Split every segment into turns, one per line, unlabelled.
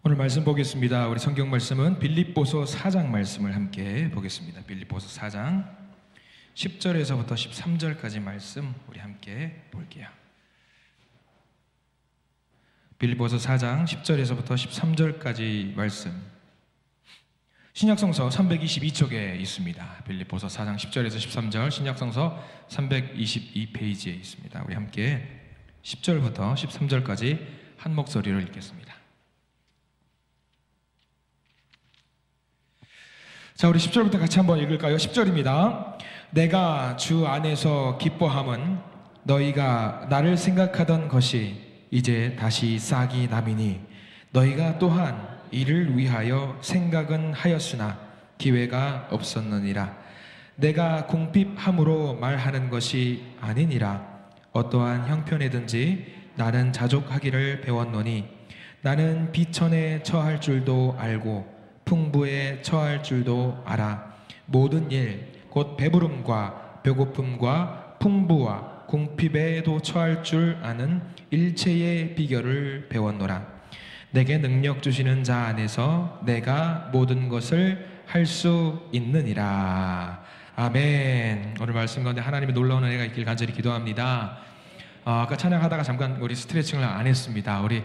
오늘 말씀 보겠습니다. 우리 성경 말씀은 빌립보서 4장 말씀을 함께 보겠습니다. 빌립보서 4장 10절에서부터 13절까지 말씀 우리 함께 볼게요. 빌립보서 4장 10절에서부터 13절까지 말씀 신약성서 322쪽에 있습니다. 빌립보서 4장 10절에서 13절 신약성서 322페이지에 있습니다. 우리 함께 10절부터 13절까지 한 목소리로 읽겠습니다. 자, 우리 10절부터 같이 한번 읽을까요? 10절입니다. 내가 주 안에서 기뻐함은 너희가 나를 생각하던 것이 이제 다시 싹이 남이니 너희가 또한 이를 위하여 생각은 하였으나 기회가 없었느니라. 내가 궁핍함으로 말하는 것이 아니니라. 어떠한 형편에든지 나는 자족하기를 배웠노니 나는 비천에 처할 줄도 알고 풍부에 처할 줄도 알아. 모든 일 곧 배부름과 배고픔과 풍부와 궁핍에도 처할 줄 아는 일체의 비결을 배웠노라. 내게 능력 주시는 자 안에서 내가 모든 것을 할 수 있느니라. 아멘. 오늘 말씀 가운데 하나님의 놀라운 은혜가 있길 간절히 기도합니다. 아까 찬양하다가 잠깐 우리 스트레칭을 안 했습니다. 우리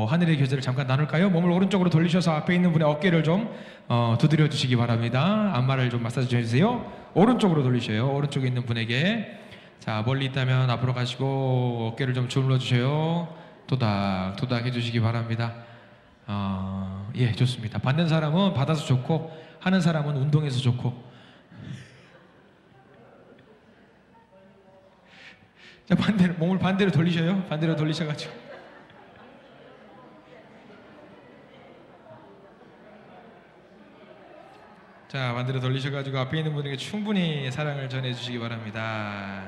하늘의 교제를 잠깐 나눌까요? 몸을 오른쪽으로 돌리셔서 앞에 있는 분의 어깨를 좀 두드려 주시기 바랍니다. 안마를 좀 마사지 좀 해주세요. 오른쪽으로 돌리셔요. 오른쪽에 있는 분에게. 자, 멀리 있다면 앞으로 가시고 어깨를 좀 주물러 주셔요. 토닥 해주시기 바랍니다. 예, 좋습니다. 받는 사람은 받아서 좋고 하는 사람은 운동해서 좋고. 자, 몸을 반대로 돌리셔요. 반대로 돌리셔가지고. 자, 반대로 돌리셔가지고 앞에 있는 분에게 충분히 사랑을 전해주시기 바랍니다.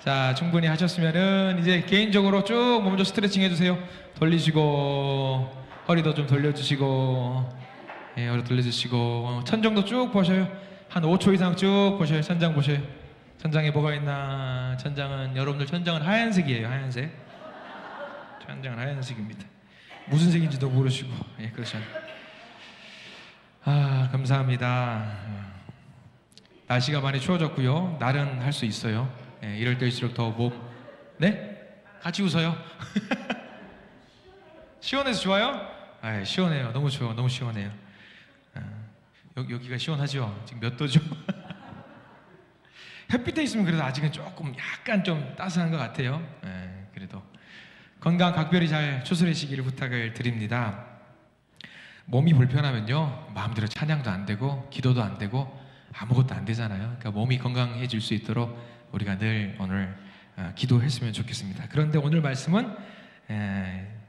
자, 충분히 하셨으면은 이제 개인적으로 쭉 몸 좀 스트레칭 해주세요. 돌리시고 허리도 좀 돌려주시고, 예, 허리 돌려주시고 천정도 쭉 보셔요. 한 5초 이상 쭉 보셔요. 천장 보셔요. 천장에 뭐가 있나? 천장은 여러분들 천장은 하얀색이에요. 하얀색. 천장은 하얀색입니다. 무슨 색인지도 모르시고, 예, 그렇죠. 감사합니다. 날씨가 많이 추워졌고요. 날은 할 수 있어요. 예, 이럴 때일수록 더 네? 같이 웃어요. 시원해서 좋아요? 시원해요. 너무 좋아. 너무 시원해요. 여기가 시원하죠? 지금 몇 도죠? 햇빛에 있으면 그래도 아직은 조금 약간 좀 따스한 것 같아요. 그래도 건강 각별히 잘 추스리시기를 부탁을 드립니다. 몸이 불편하면요 마음대로 찬양도 안 되고 기도도 안 되고 아무것도 안 되잖아요. 그러니까 몸이 건강해질 수 있도록 우리가 늘 오늘 기도했으면 좋겠습니다. 그런데 오늘 말씀은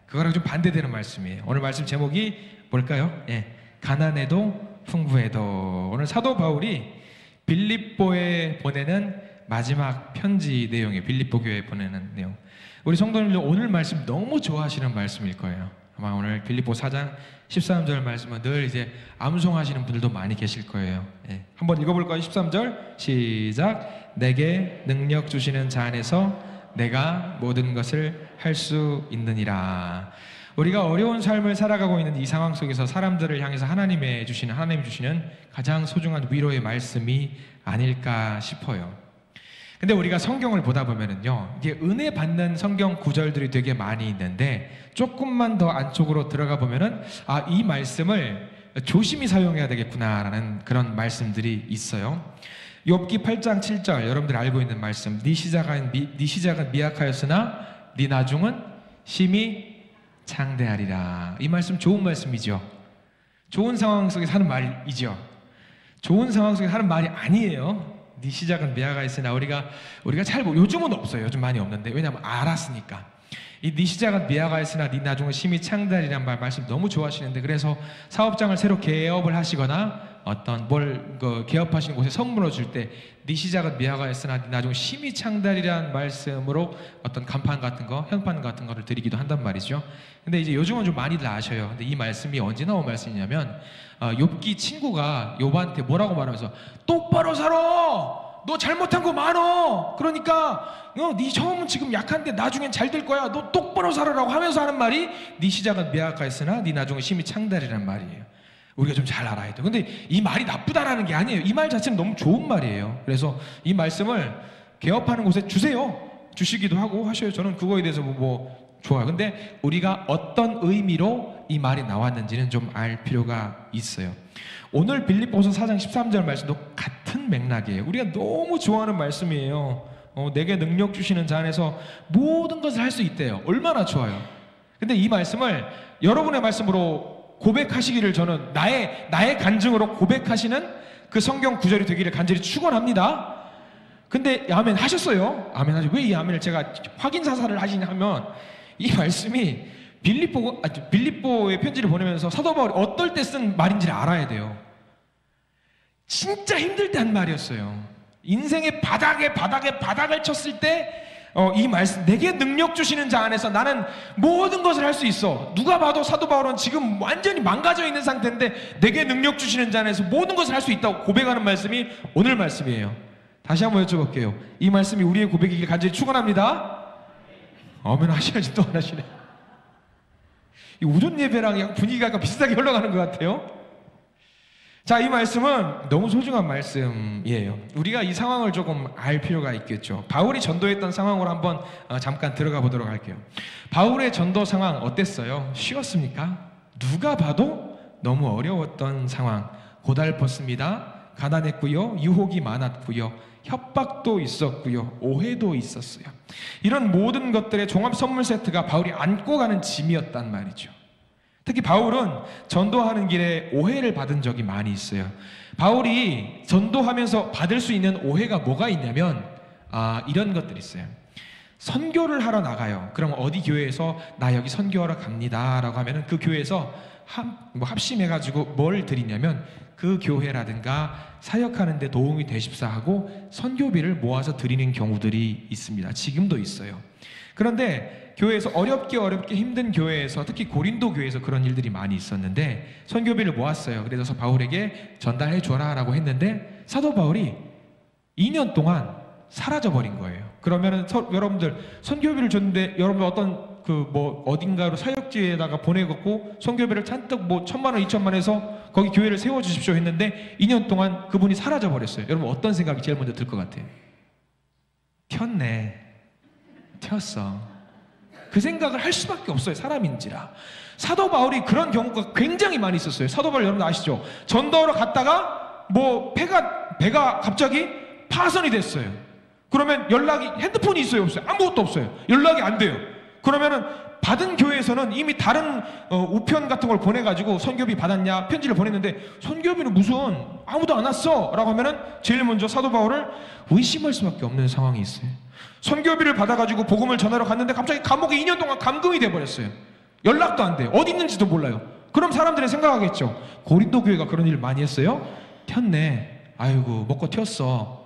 그거랑 좀 반대되는 말씀이에요. 오늘 말씀 제목이 뭘까요? 가난해도 풍부해도. 오늘 사도 바울이 빌립보에 보내는 마지막 편지 내용이에요. 빌립보 교회에 보내는 내용. 우리 성도님들 오늘 말씀 너무 좋아하시는 말씀일 거예요. 아마 오늘 빌립보 4장 13절 말씀은 늘 이제 암송하시는 분들도 많이 계실 거예요. 한번 읽어볼까요? 13절 시작. 내게 능력 주시는 자 안에서 내가 모든 것을 할 수 있느니라. 우리가 어려운 삶을 살아가고 있는 이 상황 속에서 사람들을 향해서 하나님이 주시는 가장 소중한 위로의 말씀이 아닐까 싶어요. 근데 우리가 성경을 보다 보면은요, 이게 은혜 받는 성경 구절들이 되게 많이 있는데 조금만 더 안쪽으로 들어가 보면은 이 말씀을 조심히 사용해야 되겠구나라는 그런 말씀들이 있어요. 욥기 8장 7절 여러분들 알고 있는 말씀. 네 시작은 미약하였으나 네 나중은 심히 창대하리라. 이 말씀 좋은 말씀이죠. 좋은 상황 속에 사는 말이죠. 좋은 상황 속에 사는 말이 아니에요. 네 시작은 미약하였으나 우리가 잘 요즘은 없어요. 요즘 많이 없는데 왜냐하면 알았으니까. 이 네 시작은 미약하였으나 네 나중은 심히 창대하리란 말씀 너무 좋아하시는데, 그래서 사업장을 새로 개업을 하시거나 어떤 개업하시는 곳에 선물을 줄 때 네 시작은 미약하였으나 네 나중은 심히 창대하리란 말씀으로 어떤 간판 같은 거, 현판 같은 거를 드리기도 한단 말이죠. 근데 이제 요즘은 좀 많이들 아셔요. 근데 이 말씀이 언제 나온 말씀이냐면 욥기 친구가 욥한테 뭐라고 말하면서 똑바로 살아! 너 잘못한 거 많어. 그러니까 네 처음은 지금 약한데 나중엔 잘 될 거야. 너 똑바로 살아라고 하면서 하는 말이 네 시작은 매악하였으나 네 나중은 심히 창달이라는 말이에요. 우리가 좀 잘 알아야 돼요. 근데 이 말이 나쁘다라는 게 아니에요. 이 말 자체는 너무 좋은 말이에요. 그래서 이 말씀을 개업하는 곳에 주세요. 주시기도 하고 하셔요. 저는 그거에 대해서 뭐 좋아요. 근데 우리가 어떤 의미로 이 말이 나왔는지는 좀 알 필요가 있어요. 오늘 빌립보서 4장 13절 말씀도 같은 맥락이에요. 우리가 너무 좋아하는 말씀이에요. 내게 능력 주시는 자 안에서 모든 것을 할 수 있대요. 얼마나 좋아요. 근데 이 말씀을 여러분의 말씀으로 고백하시기를 저는 나의 간증으로 고백하시는 그 성경 구절이 되기를 간절히 축원합니다. 근데 아멘 하셨어요. 아멘 하죠. 왜 이 아멘을 제가 확인 사살을 하시냐 하면 이 말씀이 빌립보의 편지를 보내면서 사도 바울이 어떨 때 쓴 말인지를 알아야 돼요. 진짜 힘들 때 한 말이었어요. 인생의 바닥을 쳤을 때 이 말씀, 내게 능력 주시는 자 안에서 나는 모든 것을 할 수 있어. 누가 봐도 사도 바울은 지금 완전히 망가져 있는 상태인데 내게 능력 주시는 자 안에서 모든 것을 할 수 있다고 고백하는 말씀이 오늘 말씀이에요. 다시 한번 여쭤볼게요. 이 말씀이 우리의 고백이길 간절히 축원합니다. 아멘 하셔야지. 또 안 하시네. 이 오전 예배랑 약간 분위기가 약간 비슷하게 흘러가는 것 같아요. 자, 이 말씀은 너무 소중한 말씀이에요. 우리가 이 상황을 조금 알 필요가 있겠죠. 바울이 전도했던 상황으로 한번 잠깐 들어가 보도록 할게요. 바울의 전도 상황 어땠어요? 쉬웠습니까? 누가 봐도 너무 어려웠던 상황. 고달팠습니다. 가난했고요. 유혹이 많았고요. 협박도 있었고요. 오해도 있었어요. 이런 모든 것들의 종합 선물 세트가 바울이 안고 가는 짐이었단 말이죠. 특히 바울은 전도하는 길에 오해를 받은 적이 많이 있어요. 바울이 전도하면서 받을 수 있는 오해가 뭐가 있냐면 이런 것들이 있어요. 선교를 하러 나가요. 그럼 어디 교회에서 나 여기 선교하러 갑니다 라고 하면은 그 교회에서 합심해가지고 뭘 드리냐면 그 교회라든가 사역하는 데 도움이 되십사 하고 선교비를 모아서 드리는 경우들이 있습니다. 지금도 있어요. 그런데 교회에서 어렵게 힘든 교회에서 특히 고린도 교회에서 그런 일들이 많이 있었는데 선교비를 모았어요. 그래서 바울에게 전달해 줘라 라고 했는데 사도 바울이 2년 동안 사라져버린 거예요. 그러면은 여러분들 선교비를 줬는데 여러분들 어떤 어딘가로 사역지에다가 보내갖고 선교비를 잔뜩 1,000만 원, 2,000만 원 해서 거기 교회를 세워주십시오 했는데 2년 동안 그분이 사라져버렸어요. 여러분 어떤 생각이 제일 먼저 들 것 같아요? 튀었어. 그 생각을 할 수밖에 없어요. 사람인지라. 사도 바울이 그런 경우가 굉장히 많이 있었어요. 사도 바울 여러분 아시죠? 전도하러 갔다가 배가 갑자기 파손이 됐어요. 그러면 핸드폰이 있어요, 없어요? 아무것도 없어요. 연락이 안 돼요. 그러면은 받은 교회에서는 이미 다른 우편 같은 걸 보내가지고 선교비 받았냐 편지를 보냈는데 선교비는 무슨 아무도 안 왔어 라고 하면은 제일 먼저 사도 바울을 의심할 수밖에 없는 상황이 있어요. 선교비를 받아가지고 복음을 전하러 갔는데 갑자기 감옥에 2년 동안 감금이 돼버렸어요. 연락도 안 돼요. 어디 있는지도 몰라요. 그럼 사람들이 생각하겠죠. 고린도 교회가 그런 일을 많이 했어요? 튀었네. 아이고 먹고 튀었어.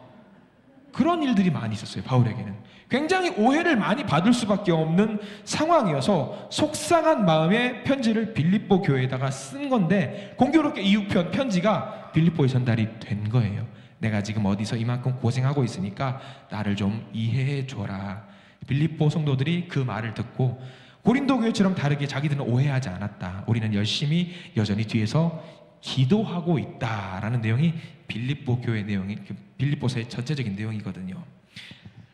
그런 일들이 많이 있었어요. 바울에게는 굉장히 오해를 많이 받을 수밖에 없는 상황이어서 속상한 마음에 편지를 빌립보 교회에다가 쓴 건데 공교롭게 이 편지가 빌립보에 전달이 된 거예요. 내가 지금 어디서 이만큼 고생하고 있으니까 나를 좀 이해해 줘라. 빌립보 성도들이 그 말을 듣고 고린도 교회처럼 다르게 자기들은 오해하지 않았다. 우리는 열심히 여전히 뒤에서 기도하고 있다라는 내용이 빌립보 교회 내용이 빌립보서의 전체적인 내용이거든요.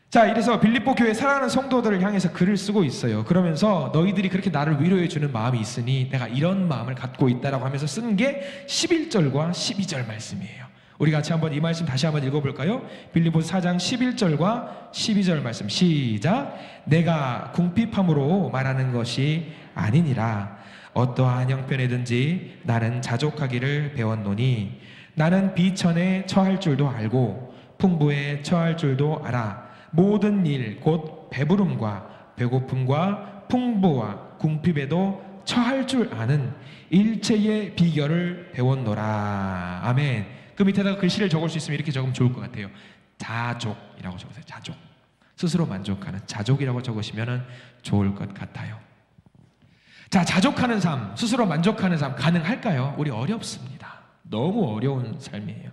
자, 이래서 빌립보 교회 사랑하는 성도들을 향해서 글을 쓰고 있어요. 그러면서 너희들이 그렇게 나를 위로해 주는 마음이 있으니 내가 이런 마음을 갖고 있다라고 하면서 쓴 게 11절과 12절 말씀이에요. 우리 같이 한번 이 말씀 다시 한번 읽어볼까요? 빌립보서 4장 11절과 12절 말씀 시작. 내가 궁핍함으로 말하는 것이 아니니라. 어떠한 형편이든지 나는 자족하기를 배웠노니 나는 비천에 처할 줄도 알고 풍부에 처할 줄도 알아. 모든 일 곧 배부름과 배고픔과 풍부와 궁핍에도 처할 줄 아는 일체의 비결을 배웠노라. 아멘. 그 밑에다가 글씨를 적을 수 있으면 이렇게 적으면 좋을 것 같아요. 자족이라고 적으세요. 자족. 스스로 만족하는 자족이라고 적으시면 좋을 것 같아요. 자, 자족하는 삶, 스스로 만족하는 삶 가능할까요? 우리 어렵습니다. 너무 어려운 삶이에요.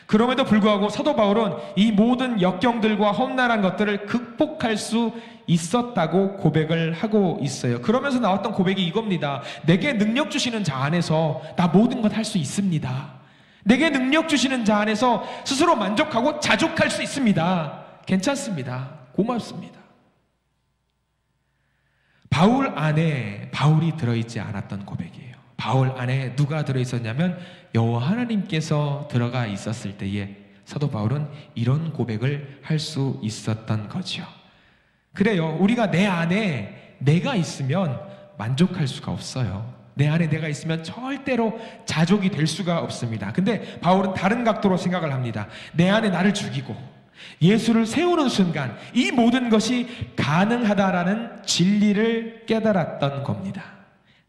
그럼에도 불구하고 사도 바울은 이 모든 역경들과 험난한 것들을 극복할 수 있었다고 고백을 하고 있어요. 그러면서 나왔던 고백이 이겁니다. 내게 능력 주시는 자 안에서 나 모든 것 할 수 있습니다. 내게 능력 주시는 자 안에서 스스로 만족하고 자족할 수 있습니다. 괜찮습니다. 고맙습니다. 바울 안에 바울이 들어있지 않았던 고백이에요. 바울 안에 누가 들어있었냐면 여호와 하나님께서 들어가 있었을 때에 사도 바울은 이런 고백을 할 수 있었던 거죠. 그래요. 우리가 내 안에 내가 있으면 만족할 수가 없어요. 내 안에 내가 있으면 절대로 자족이 될 수가 없습니다. 근데 바울은 다른 각도로 생각을 합니다. 내 안에 나를 죽이고 예수를 세우는 순간 이 모든 것이 가능하다라는 진리를 깨달았던 겁니다.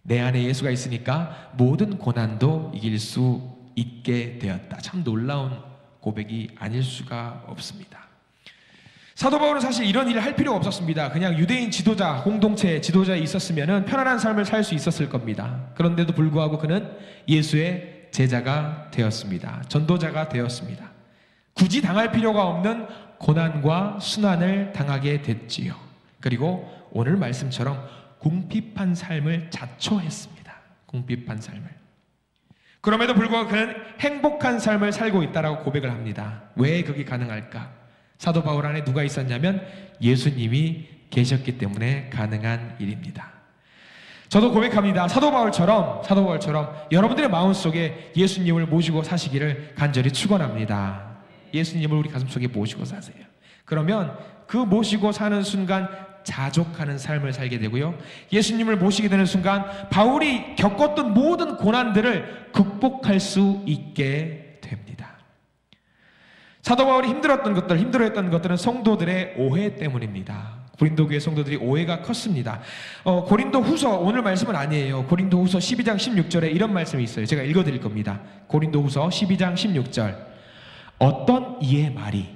내 안에 예수가 있으니까 모든 고난도 이길 수 있게 되었다. 참 놀라운 고백이 아닐 수가 없습니다. 사도 바울은 사실 이런 일을 할 필요가 없었습니다. 그냥 유대인 지도자, 공동체 지도자에 있었으면 편안한 삶을 살 수 있었을 겁니다. 그런데도 불구하고 그는 예수의 제자가 되었습니다. 전도자가 되었습니다. 굳이 당할 필요가 없는 고난과 순환을 당하게 됐지요. 그리고 오늘 말씀처럼 궁핍한 삶을 자초했습니다. 궁핍한 삶을. 그럼에도 불구하고 그는 행복한 삶을 살고 있다라고 고백을 합니다. 왜 그게 가능할까? 사도 바울 안에 누가 있었냐면 예수님이 계셨기 때문에 가능한 일입니다. 저도 고백합니다. 사도 바울처럼 여러분들의 마음속에 예수님을 모시고 사시기를 간절히 축원합니다. 예수님을 우리 가슴속에 모시고 사세요. 그러면 그 모시고 사는 순간 자족하는 삶을 살게 되고요. 예수님을 모시게 되는 순간 바울이 겪었던 모든 고난들을 극복할 수 있게 됩니다. 사도 바울이 힘들어했던 것들은 성도들의 오해 때문입니다. 고린도 교회 성도들이 오해가 컸습니다. 고린도 후서, 오늘 말씀은 아니에요. 고린도 후서 12장 16절에 이런 말씀이 있어요. 제가 읽어드릴 겁니다. 고린도 후서 12장 16절. 어떤 이의 말이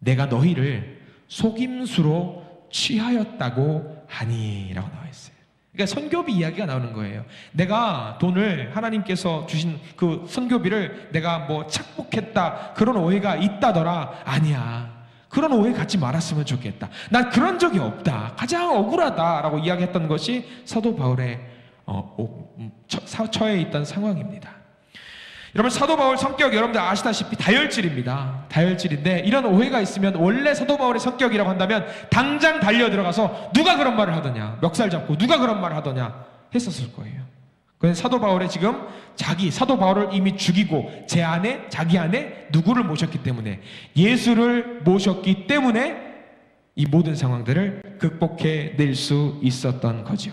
내가 너희를 속임수로 취하였다고 하니 라고 나와 있어요. 그러니까 선교비 이야기가 나오는 거예요. 내가 돈을 하나님께서 주신 그 선교비를 내가 뭐 착복했다 그런 오해가 있다더라. 아니야. 그런 오해 갖지 말았으면 좋겠다. 난 그런 적이 없다. 가장 억울하다라고 이야기했던 것이 사도 바울의 처해 있던 상황입니다. 여러분 사도 바울 성격 여러분들 아시다시피 다혈질입니다. 다혈질인데 이런 오해가 있으면 원래 사도 바울의 성격이라고 한다면 당장 달려 들어가서 누가 그런 말을 하더냐, 멱살 잡고 누가 그런 말을 하더냐 했었을 거예요. 그래서 사도 바울의 지금 사도 바울을 이미 죽이고 자기 안에 누구를 모셨기 때문에 예수를 모셨기 때문에 이 모든 상황들을 극복해 낼 수 있었던 거죠.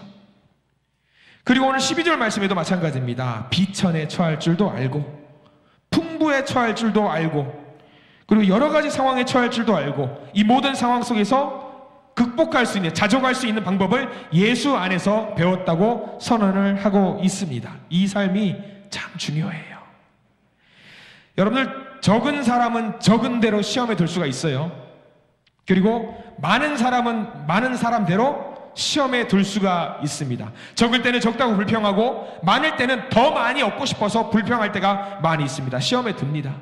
그리고 오늘 12절 말씀에도 마찬가지입니다. 비천에 처할 줄도 알고 풍부에 처할 줄도 알고 그리고 여러 가지 상황에 처할 줄도 알고 이 모든 상황 속에서 극복할 수 있는, 자족할 수 있는 방법을 예수 안에서 배웠다고 선언을 하고 있습니다. 이 삶이 참 중요해요. 여러분들 적은 사람은 적은 대로 시험에 들 수가 있어요. 그리고 많은 사람은 많은 사람대로 시험에 들 수가 있습니다. 적을 때는 적다고 불평하고 많을 때는 더 많이 얻고 싶어서 불평할 때가 많이 있습니다. 시험에 듭니다.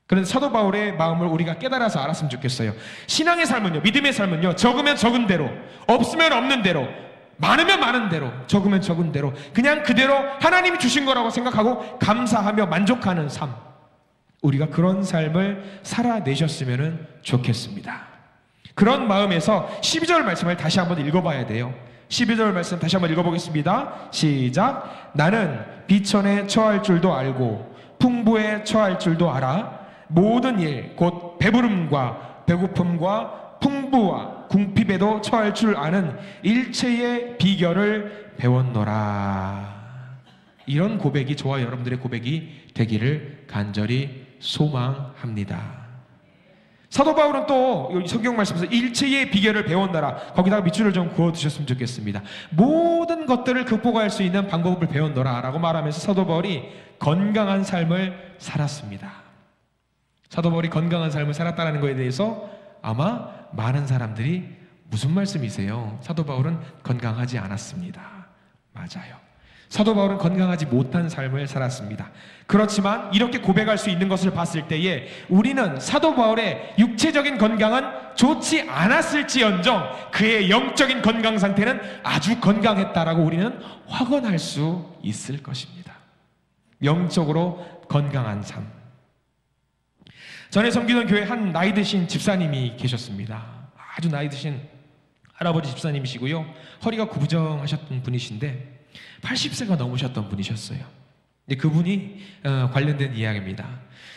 그런데 사도 바울의 마음을 우리가 깨달아서 알았으면 좋겠어요. 신앙의 삶은요, 믿음의 삶은요, 적으면 적은 대로, 없으면 없는 대로, 많으면 많은 대로, 적으면 적은 대로 그냥 그대로 하나님이 주신 거라고 생각하고 감사하며 만족하는 삶, 우리가 그런 삶을 살아내셨으면 좋겠습니다. 그런 마음에서 12절 말씀을 다시 한번 읽어봐야 돼요. 12절 말씀 다시 한번 읽어보겠습니다. 시작. 나는 비천에 처할 줄도 알고 풍부에 처할 줄도 알아. 모든 일 곧 배부름과 배고픔과 풍부와 궁핍에도 처할 줄 아는 일체의 비결을 배웠노라. 이런 고백이 저와 여러분들의 고백이 되기를 간절히 소망합니다. 사도 바울은 또 성경 말씀에서 일체의 비결을 배웠노라, 거기다가 밑줄을 좀 그어두셨으면 좋겠습니다. 모든 것들을 극복할 수 있는 방법을 배웠노라 라고 말하면서 사도 바울이 건강한 삶을 살았습니다. 사도 바울이 건강한 삶을 살았다는 것에 대해서 아마 많은 사람들이 무슨 말씀이세요? 사도 바울은 건강하지 않았습니다. 맞아요. 사도 바울은 건강하지 못한 삶을 살았습니다. 그렇지만 이렇게 고백할 수 있는 것을 봤을 때에 우리는 사도 바울의 육체적인 건강은 좋지 않았을지언정 그의 영적인 건강 상태는 아주 건강했다라고 우리는 확언할 수 있을 것입니다. 영적으로 건강한 삶. 전에 섬기던 교회 한 나이 드신 집사님이 계셨습니다. 아주 나이 드신 할아버지 집사님이시고요. 허리가 구부정하셨던 분이신데 80세가 넘으셨던 분이셨어요. 그분이 관련된 이야기입니다.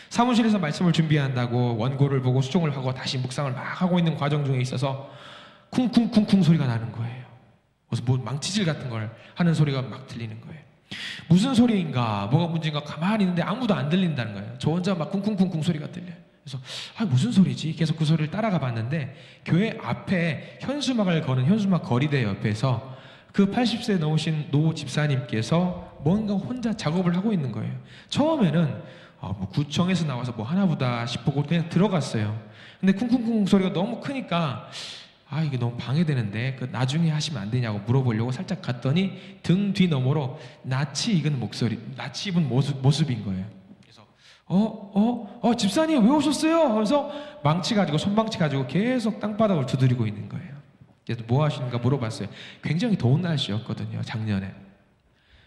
사무실에서 말씀을 준비한다고 원고를 보고 수정을 하고 다시 묵상을 막 하고 있는 과정 중에 있어서 쿵쿵쿵쿵 소리가 나는 거예요. 그래서 뭐 망치질 같은 걸 하는 소리가 막 들리는 거예요. 무슨 소리인가, 뭐가 문제인가 가만히 있는데 아무도 안 들린다는 거예요. 저 혼자 막 쿵쿵쿵쿵 소리가 들려요. 그래서 무슨 소리지? 계속 그 소리를 따라가 봤는데 교회 앞에 현수막을 거는 현수막 거리대 옆에서 그 80세 넘으신 노 집사님께서 뭔가 혼자 작업을 하고 있는 거예요. 처음에는 뭐 구청에서 나와서 뭐 하나보다 싶고 그냥 들어갔어요. 근데 쿵쿵쿵 소리가 너무 크니까 이게 너무 방해되는데 나중에 하시면 안 되냐고 물어보려고 살짝 갔더니 등 뒤 너머로 낯이 익은 목소리, 낯이 입은 모습인 거예요. 그래서 집사님 왜 오셨어요? 그래서 망치 가지고 손망치 가지고 계속 땅바닥을 두드리고 있는 거예요. 그래서 뭐 하시는가 물어봤어요. 굉장히 더운 날씨였거든요, 작년에.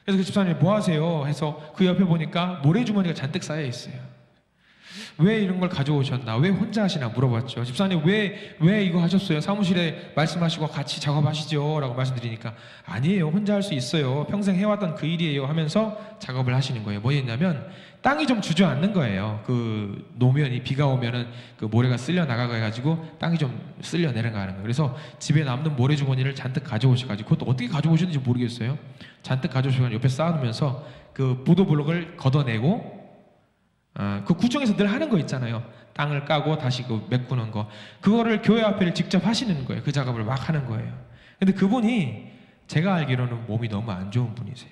그래서 그 집사님이 뭐 하세요? 해서 그 옆에 보니까 모래주머니가 잔뜩 쌓여 있어요. 왜 이런 걸 가져오셨나? 왜 혼자 하시나 물어봤죠. 집사님 왜 이거 하셨어요? 사무실에 말씀하시고 같이 작업하시죠 라고 말씀드리니까 아니에요, 혼자 할 수 있어요, 평생 해왔던 그 일이에요 하면서 작업을 하시는 거예요. 뭐였냐면 땅이 좀 주저앉는 거예요. 그 노면이 비가 오면은 그 모래가 쓸려 나가고 해가지고 땅이 좀 쓸려 내려가는 거예요. 그래서 집에 남는 모래주머니를 잔뜩 가져오셔가지고 그것도 어떻게 가져오셨는지 모르겠어요. 잔뜩 가져오셔가지고 옆에 쌓아놓으면서 그 보도블록을 걷어내고 그 구청에서 늘 하는 거 있잖아요. 땅을 까고 다시 그 메꾸는 거. 그거를 교회 앞에를 직접 하시는 거예요. 그 작업을 막 하는 거예요. 근데 그분이 제가 알기로는 몸이 너무 안 좋은 분이세요.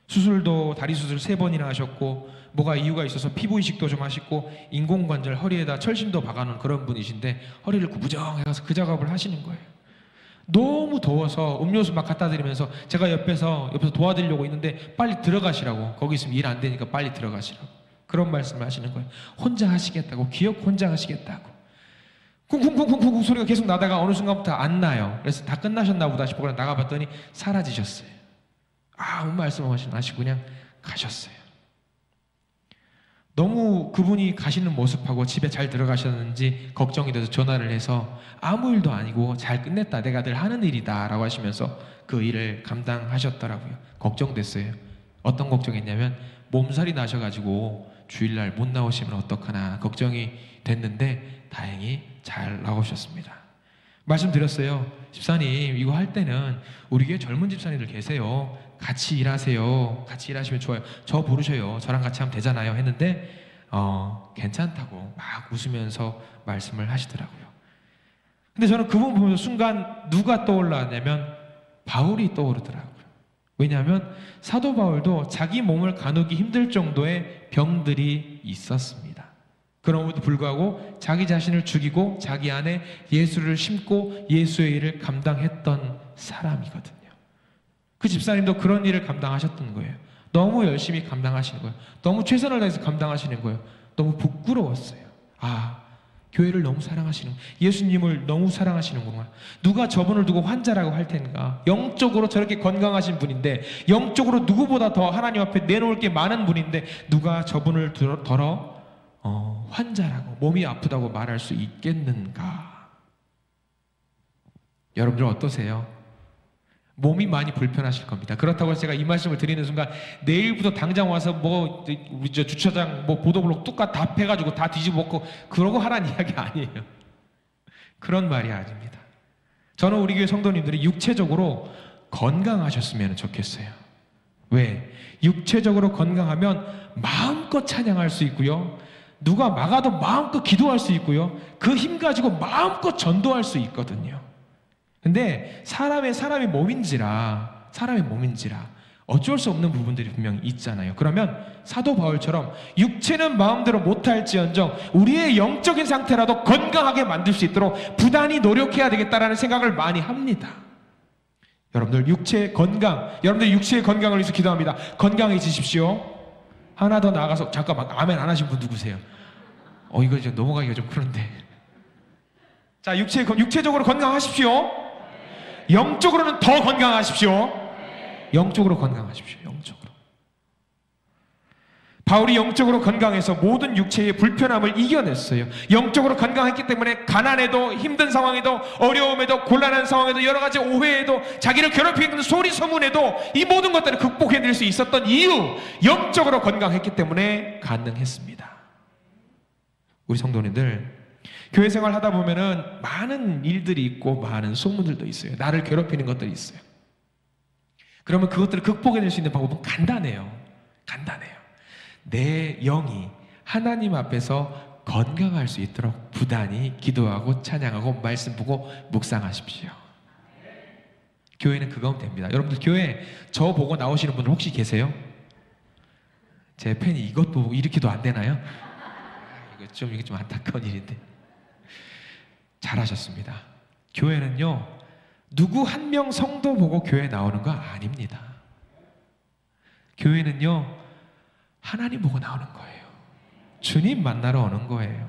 수술도 다리 수술 3번이나 하셨고 뭐가 이유가 있어서 피부 이식도 좀 하시고 인공관절 허리에다 철심도 박아놓은 그런 분이신데 허리를 구부정해서 그 작업을 하시는 거예요. 너무 더워서 음료수 막 갖다 드리면서 제가 옆에서 도와드리려고 있는데 빨리 들어가시라고, 거기 있으면 일 안 되니까 빨리 들어가시라고 그런 말씀을 하시는 거예요. 혼자 하시겠다고, 기억 혼자 하시겠다고. 쿵쿵쿵쿵쿵 소리가 계속 나다가 어느 순간부터 안 나요. 그래서 다 끝나셨나 보다 싶고 그냥 나가봤더니 사라지셨어요. 아무 말씀 안 하시고 그냥 가셨어요. 너무 그분이 가시는 모습하고 집에 잘 들어가셨는지 걱정이 돼서 전화를 해서 아무 일도 아니고 잘 끝냈다, 내가 늘 하는 일이다 라고 하시면서 그 일을 감당하셨더라고요. 걱정됐어요. 어떤 걱정했냐면 몸살이 나셔가지고 주일날 못 나오시면 어떡하나 걱정이 됐는데 다행히 잘 나오셨습니다. 말씀드렸어요. 집사님 이거 할 때는 우리 교회 젊은 집사님들 계세요. 같이 일하세요. 같이 일하시면 좋아요. 저 부르셔요. 저랑 같이 하면 되잖아요 했는데 괜찮다고 막 웃으면서 말씀을 하시더라고요. 근데 저는 그분 보면서 순간 누가 떠올랐냐면 바울이 떠오르더라고요. 왜냐하면 사도 바울도 자기 몸을 가누기 힘들 정도의 병들이 있었습니다. 그럼에도 불구하고 자기 자신을 죽이고 자기 안에 예수를 심고 예수의 일을 감당했던 사람이거든요. 그 집사님도 그런 일을 감당하셨던 거예요. 너무 열심히 감당하시는 거예요. 너무 최선을 다해서 감당하시는 거예요. 너무 부끄러웠어요. 교회를 너무 사랑하시는, 예수님을 너무 사랑하시는구나. 누가 저분을 두고 환자라고 할 텐가. 영적으로 저렇게 건강하신 분인데, 영적으로 누구보다 더 하나님 앞에 내놓을 게 많은 분인데 누가 저분을 덜어 환자라고, 몸이 아프다고 말할 수 있겠는가? 여러분들 어떠세요? 몸이 많이 불편하실 겁니다. 그렇다고 제가 이 말씀을 드리는 순간 내일부터 당장 와서 우리 주차장 보도블록 뚝까 다 패가지고 다 뒤집어 먹고 그러고 하라는 이야기 아니에요. 그런 말이 아닙니다. 저는 우리 교회 성도님들이 육체적으로 건강하셨으면 좋겠어요. 왜? 육체적으로 건강하면 마음껏 찬양할 수 있고요. 누가 막아도 마음껏 기도할 수 있고요. 그 힘 가지고 마음껏 전도할 수 있거든요. 근데 사람의 몸인지라 어쩔 수 없는 부분들이 분명히 있잖아요. 그러면 사도 바울처럼 육체는 마음대로 못할지언정 우리의 영적인 상태라도 건강하게 만들 수 있도록 부단히 노력해야 되겠다라는 생각을 많이 합니다. 여러분들 육체의 건강, 여러분들 육체의 건강을 위해서 기도합니다. 건강해지십시오. 하나 더 나아가서 잠깐만, 아멘 안 하신 분 누구세요? 이거 이제 넘어가기가 좀 그런데. 자, 육체적으로 건강하십시오. 영적으로는 더 건강하십시오. 영적으로 건강하십시오. 영적으로. 바울이 영적으로 건강해서 모든 육체의 불편함을 이겨냈어요. 영적으로 건강했기 때문에 가난에도, 힘든 상황에도, 어려움에도, 곤란한 상황에도, 여러 가지 오해에도, 자기를 괴롭히는 소리 소문에도 이 모든 것들을 극복해낼 수 있었던 이유, 영적으로 건강했기 때문에 가능했습니다. 우리 성도님들, 교회 생활 하다 보면은 많은 일들이 있고 많은 소문들도 있어요. 나를 괴롭히는 것들이 있어요. 그러면 그것들을 극복해낼 수 있는 방법은 간단해요. 간단해요. 내 영이 하나님 앞에서 건강할 수 있도록 부단히 기도하고 찬양하고 말씀 보고 묵상하십시오. 교회는 그거면 됩니다. 여러분들 교회 저 보고 나오시는 분들 혹시 계세요? 제 팬이 이것 보고 이렇게도 안 되나요? 이게 좀 안타까운 일인데. 잘하셨습니다. 교회는요, 누구 한 명 성도 보고 교회 나오는 거 아닙니다. 교회는요, 하나님 보고 나오는 거예요. 주님 만나러 오는 거예요.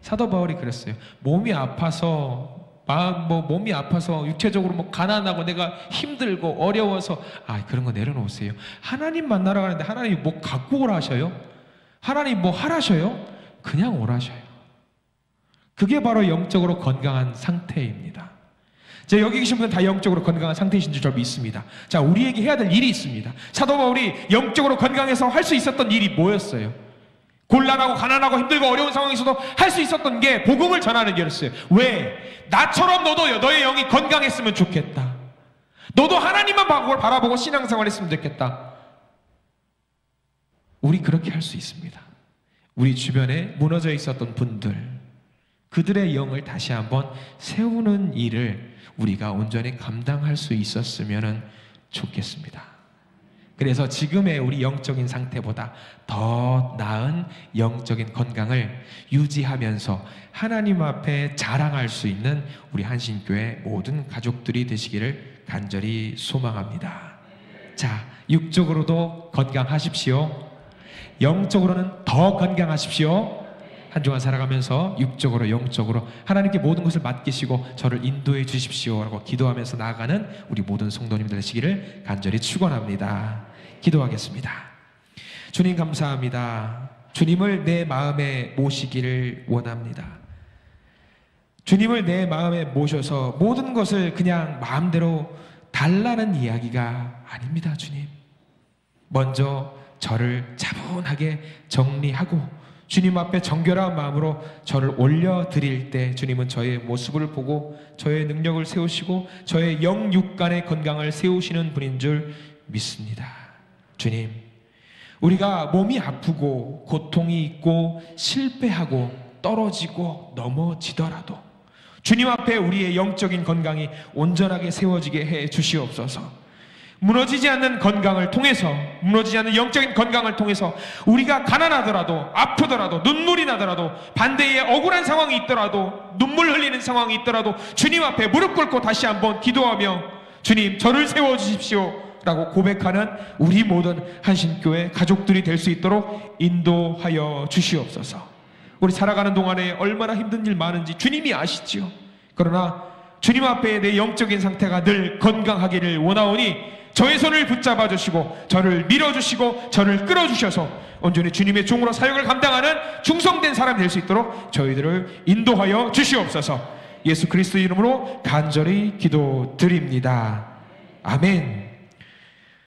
사도 바울이 그랬어요. 몸이 아파서 육체적으로 가난하고 내가 힘들고 어려워서 그런 거 내려놓으세요. 하나님 만나러 가는데 하나님이 뭐 갖고 오라 하셔요? 하나님 뭐 하라셔요? 그냥 오라셔요. 그게 바로 영적으로 건강한 상태입니다. 자, 여기 계신 분은 다 영적으로 건강한 상태이신 줄 저 믿습니다. 자, 우리에게 해야 될 일이 있습니다. 사도 바울이 영적으로 건강해서 할 수 있었던 일이 뭐였어요? 곤란하고 가난하고 힘들고 어려운 상황에서도 할 수 있었던 게 복음을 전하는 일이었어요. 왜? 나처럼 너도 너의 영이 건강했으면 좋겠다. 너도 하나님만 바라보고 신앙생활 했으면 좋겠다. 우리 그렇게 할 수 있습니다. 우리 주변에 무너져 있었던 분들, 그들의 영을 다시 한번 세우는 일을 우리가 온전히 감당할 수 있었으면 좋겠습니다. 그래서 지금의 우리 영적인 상태보다 더 나은 영적인 건강을 유지하면서 하나님 앞에 자랑할 수 있는 우리 한신교회 모든 가족들이 되시기를 간절히 소망합니다. 자, 육적으로도 건강하십시오. 영적으로는 더 건강하십시오. 한 주간 살아가면서 육적으로 영적으로 하나님께 모든 것을 맡기시고 저를 인도해 주십시오 라고 기도하면서 나아가는 우리 모든 성도님들 되시기를 간절히 축원합니다. 기도하겠습니다. 주님 감사합니다. 주님을 내 마음에 모시기를 원합니다. 주님을 내 마음에 모셔서 모든 것을 그냥 마음대로 달라는 이야기가 아닙니다. 주님, 먼저 저를 차분하게 정리하고 주님 앞에 정결한 마음으로 저를 올려드릴 때 주님은 저의 모습을 보고 저의 능력을 세우시고 저의 영육간의 건강을 세우시는 분인 줄 믿습니다. 주님, 우리가 몸이 아프고 고통이 있고 실패하고 떨어지고 넘어지더라도 주님 앞에 우리의 영적인 건강이 온전하게 세워지게 해 주시옵소서. 무너지지 않는 건강을 통해서, 무너지지 않는 영적인 건강을 통해서 우리가 가난하더라도, 아프더라도, 눈물이 나더라도, 반대에 억울한 상황이 있더라도, 눈물 흘리는 상황이 있더라도 주님 앞에 무릎 꿇고 다시 한번 기도하며 주님, 저를 세워주십시오 라고 고백하는 우리 모든 한신교회 가족들이 될 수 있도록 인도하여 주시옵소서. 우리 살아가는 동안에 얼마나 힘든 일 많은지 주님이 아시지요. 그러나 주님 앞에 내 영적인 상태가 늘 건강하기를 원하오니 저의 손을 붙잡아 주시고 저를 밀어주시고 저를 끌어주셔서 온전히 주님의 종으로 사역을 감당하는 충성된 사람이 될 수 있도록 저희들을 인도하여 주시옵소서. 예수 그리스도 이름으로 간절히 기도드립니다. 아멘.